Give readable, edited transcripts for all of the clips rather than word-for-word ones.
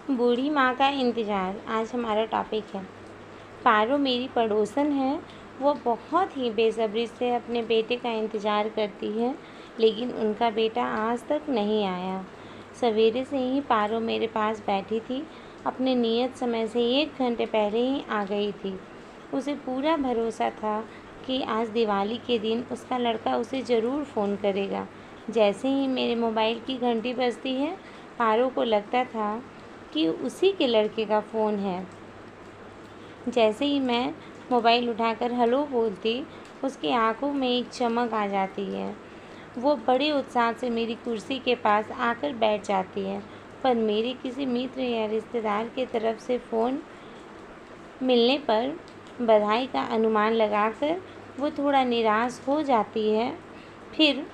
बूढ़ी माँ का इंतज़ार आज हमारा टॉपिक है। पारो मेरी पड़ोसन है। वो बहुत ही बेसब्री से अपने बेटे का इंतज़ार करती है, लेकिन उनका बेटा आज तक नहीं आया। सवेरे से ही पारो मेरे पास बैठी थी। अपने नियत समय से 1 घंटे पहले ही आ गई थी। उसे पूरा भरोसा था कि आज दिवाली के दिन उसका लड़का उसे ज़रूर फ़ोन करेगा। जैसे ही मेरे मोबाइल की घंटी बजती है, पारो को लगता था कि उसी के लड़के का फ़ोन है। जैसे ही मैं मोबाइल उठाकर हेलो बोलती, उसकी आंखों में एक चमक आ जाती है। वो बड़े उत्साह से मेरी कुर्सी के पास आकर बैठ जाती है, पर मेरे किसी मित्र या रिश्तेदार के तरफ से फ़ोन मिलने पर बधाई का अनुमान लगाकर वो थोड़ा निराश हो जाती है, फिर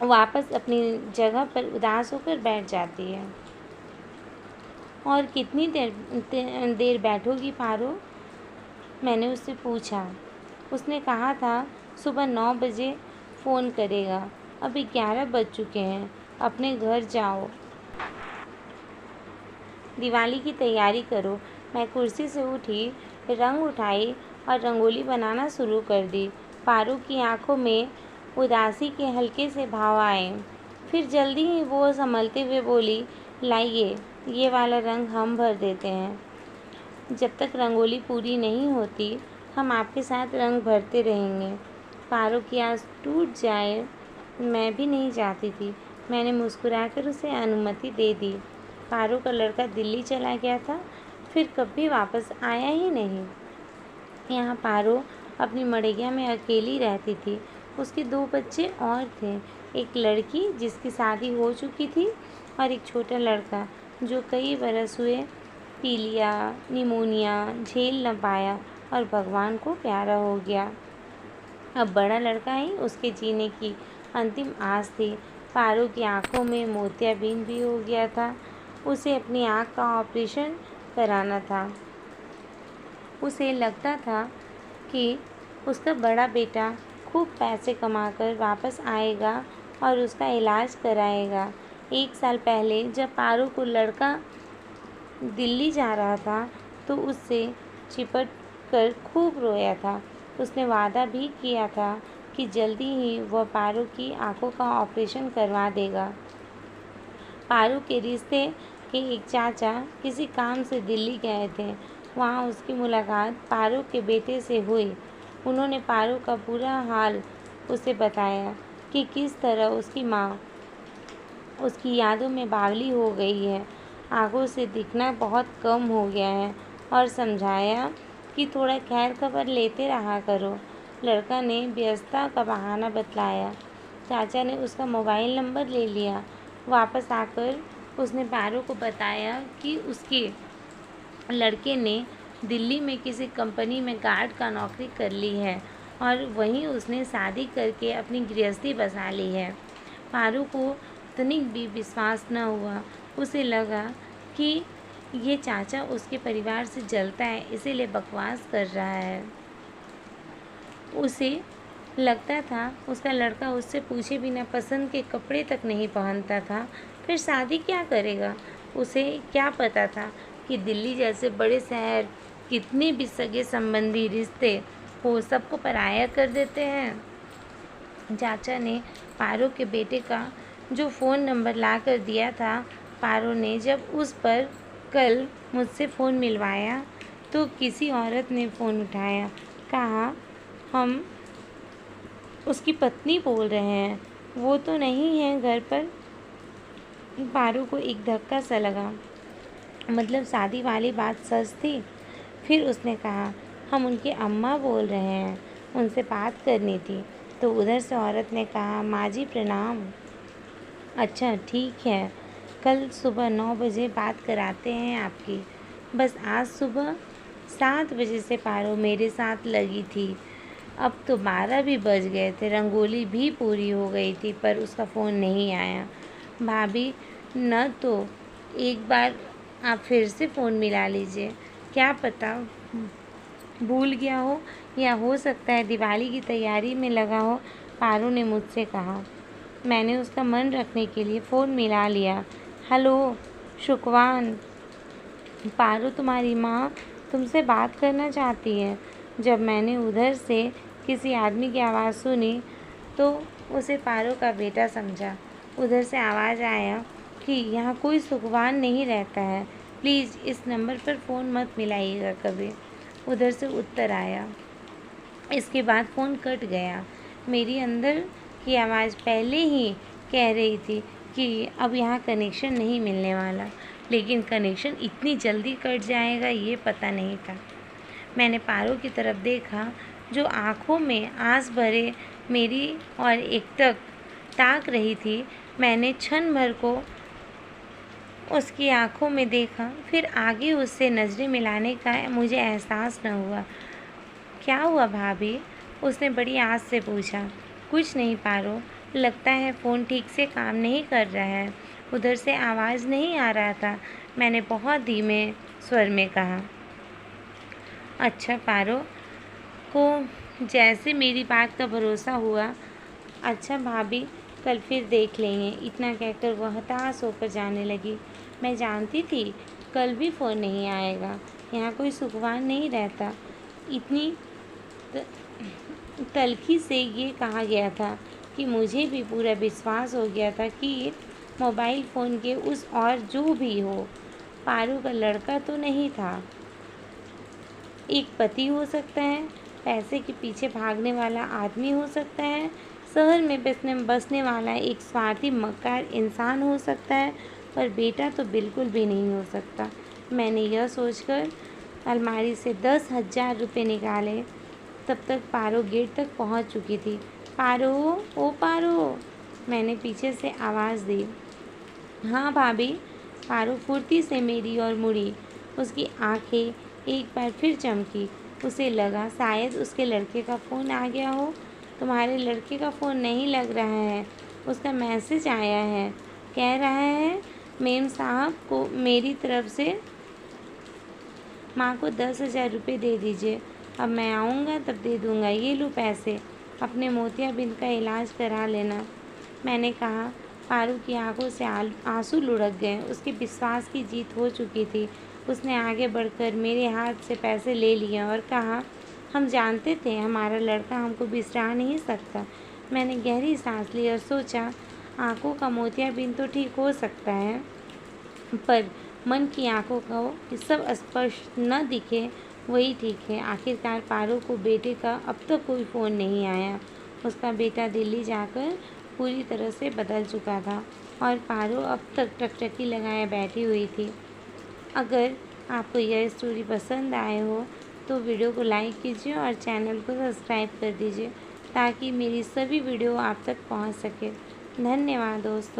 वापस अपनी जगह पर उदास होकर बैठ जाती है। और कितनी देर बैठोगी पारो? मैंने उससे पूछा। उसने कहा था सुबह 9 बजे फ़ोन करेगा। अभी 11 बज चुके हैं। अपने घर जाओ, दिवाली की तैयारी करो। मैं कुर्सी से उठी, रंग उठाई और रंगोली बनाना शुरू कर दी। पारो की आंखों में उदासी के हल्के से भाव आए। फिर जल्दी ही वो संभलते हुए बोली, लाइए ये वाला रंग हम भर देते हैं। जब तक रंगोली पूरी नहीं होती, हम आपके साथ रंग भरते रहेंगे। पारो की आस टूट जाए, मैं भी नहीं चाहती थी। मैंने मुस्कुराकर उसे अनुमति दे दी। पारो का लड़का दिल्ली चला गया था, फिर कभी वापस आया ही नहीं। यहाँ पारो अपनी मड़ैया में अकेली रहती थी। उसके 2 बच्चे और थे, एक लड़की जिसकी शादी हो चुकी थी और एक छोटा लड़का जो कई बरस हुए पीलिया, निमोनिया झेल न पाया और भगवान को प्यारा हो गया। अब बड़ा लड़का ही उसके जीने की अंतिम आस थी। पारो की आंखों में मोतियाबिंद भी हो गया था। उसे अपनी आँख का ऑपरेशन कराना था। उसे लगता था कि उसका बड़ा बेटा खूब पैसे कमाकर वापस आएगा और उसका इलाज कराएगा। 1 साल पहले जब पारो को लड़का दिल्ली जा रहा था, तो उससे चिपट कर खूब रोया था। उसने वादा भी किया था कि जल्दी ही वह पारो की आंखों का ऑपरेशन करवा देगा। पारो के रिश्ते के एक चाचा किसी काम से दिल्ली गए थे। वहाँ उसकी मुलाकात पारो के बेटे से हुई। उन्होंने पारो का पूरा हाल उसे बताया कि किस तरह उसकी माँ उसकी यादों में बावली हो गई है, आंखों से दिखना बहुत कम हो गया है, और समझाया कि थोड़ा खैर खबर लेते रहा करो। लड़का ने व्यस्तता का बहाना बतलाया। चाचा ने उसका मोबाइल नंबर ले लिया। वापस आकर उसने पारो को बताया कि उसके लड़के ने दिल्ली में किसी कंपनी में गार्ड का नौकरी कर ली है और वहीं उसने शादी करके अपनी गृहस्थी बसा ली है। पारो को तनिक भी विश्वास न हुआ। उसे लगा कि ये चाचा उसके परिवार से जलता है, इसीलिए बकवास कर रहा है। उसे लगता था उसका लड़का उससे पूछे बिना पसंद के कपड़े तक नहीं पहनता था, फिर शादी क्या करेगा? उसे क्या पता था कि दिल्ली जैसे बड़े शहर कितने भी सगे संबंधी रिश्ते हो सबको पराया कर देते हैं। चाचा ने पारो के बेटे का जो फ़ोन नंबर ला कर दिया था, पारो ने जब उस पर कल मुझसे फ़ोन मिलवाया तो किसी औरत ने फ़ोन उठाया। कहा, हम उसकी पत्नी बोल रहे हैं, वो तो नहीं है घर पर। पारो को एक धक्का सा लगा। मतलब शादी वाली बात सच थी? फिर उसने कहा, हम उनकी अम्मा बोल रहे हैं, उनसे बात करनी थी। तो उधर से औरत ने कहा, माँ जी प्रणाम। अच्छा ठीक है, कल सुबह 9 बजे बात कराते हैं आपकी। बस आज सुबह 7 बजे से पारो मेरे साथ लगी थी। अब तो 12 भी बज गए थे, रंगोली भी पूरी हो गई थी, पर उसका फ़ोन नहीं आया। भाभी न तो एक बार आप फिर से फ़ोन मिला लीजिए, क्या पता भूल गया हो या हो सकता है दिवाली की तैयारी में लगा हो, पारो ने मुझसे कहा। मैंने उसका मन रखने के लिए फ़ोन मिला लिया। हेलो शुकवान, पारो, तुम्हारी माँ तुमसे बात करना चाहती है। जब मैंने उधर से किसी आदमी की आवाज़ सुनी तो उसे पारो का बेटा समझा। उधर से आवाज़ आया कि यहाँ कोई सुखवान नहीं रहता है, प्लीज़ इस नंबर पर फ़ोन मत मिलाइएगा कभी। उधर से उत्तर आया। इसके बाद फ़ोन कट गया। मेरी अंदर की आवाज़ पहले ही कह रही थी कि अब यहाँ कनेक्शन नहीं मिलने वाला, लेकिन कनेक्शन इतनी जल्दी कट जाएगा ये पता नहीं था। मैंने पारो की तरफ देखा जो आँखों में आंस भरे मेरी और एकटक ताक रही थी। मैंने क्षण भर को उसकी आँखों में देखा, फिर आगे उससे नज़रें मिलाने का मुझे एहसास न हुआ। क्या हुआ भाभी? उसने बड़ी आस से पूछा। कुछ नहीं पारो, लगता है फ़ोन ठीक से काम नहीं कर रहा है। उधर से आवाज़ नहीं आ रहा था, मैंने बहुत धीमे स्वर में कहा। अच्छा पारो को जैसे मेरी बात का भरोसा हुआ। अच्छा भाभी, कल फिर देख लेंगे। इतना कहकर वह हताश होकर जाने लगी। मैं जानती थी कल भी फ़ोन नहीं आएगा, यहाँ कोई सुखवान नहीं रहता। इतनी तल्खी से ये कहा गया था कि मुझे भी पूरा विश्वास हो गया था कि मोबाइल फ़ोन के उस और जो भी हो, पारू का लड़का तो नहीं था। एक पति हो सकता है, पैसे के पीछे भागने वाला आदमी हो सकता है, शहर में बसने वाला एक स्वार्थी मक्कार इंसान हो सकता है, पर बेटा तो बिल्कुल भी नहीं हो सकता। मैंने यह सोचकर अलमारी से 10,000 रुपये निकाले। तब तक पारो गेट तक पहुंच चुकी थी। पारो, ओ पारो, मैंने पीछे से आवाज़ दी। हाँ भाभी। पारो फुर्ती से मेरी ओर मुड़ी। उसकी आंखें एक बार फिर चमकी। उसे लगा शायद उसके लड़के का फ़ोन आ गया हो। तुम्हारे लड़के का फ़ोन नहीं लग रहा है, उसका मैसेज आया है, कह रहा है मेम साहब को मेरी तरफ से माँ को 10,000 रुपये दे दीजिए। अब मैं आऊँगा तब दे दूँगा। ये लो पैसे, अपने मोतियाबिंद का इलाज करा लेना। मैंने कहा। पारू की आंखों से आंसू लुढ़क गए। उसके विश्वास की जीत हो चुकी थी। उसने आगे बढ़कर मेरे हाथ से पैसे ले लिए और कहा, हम जानते थे हमारा लड़का हमको बिसरा नहीं सकता। मैंने गहरी सांस ली और सोचा, आंखों का मोतियाबिंद तो ठीक हो सकता है, पर मन की आंखों को सब स्पष्ट न दिखे वही ठीक है। आखिरकार पारो को बेटे का अब तक कोई फ़ोन नहीं आया। उसका बेटा दिल्ली जाकर पूरी तरह से बदल चुका था और पारो अब तक टकटकी लगाए बैठी हुई थी। अगर आपको यह स्टोरी पसंद आए हो तो वीडियो को लाइक कीजिए और चैनल को सब्सक्राइब कर दीजिए ताकि मेरी सभी वीडियो आप तक पहुंच सके। धन्यवाद दोस्तों।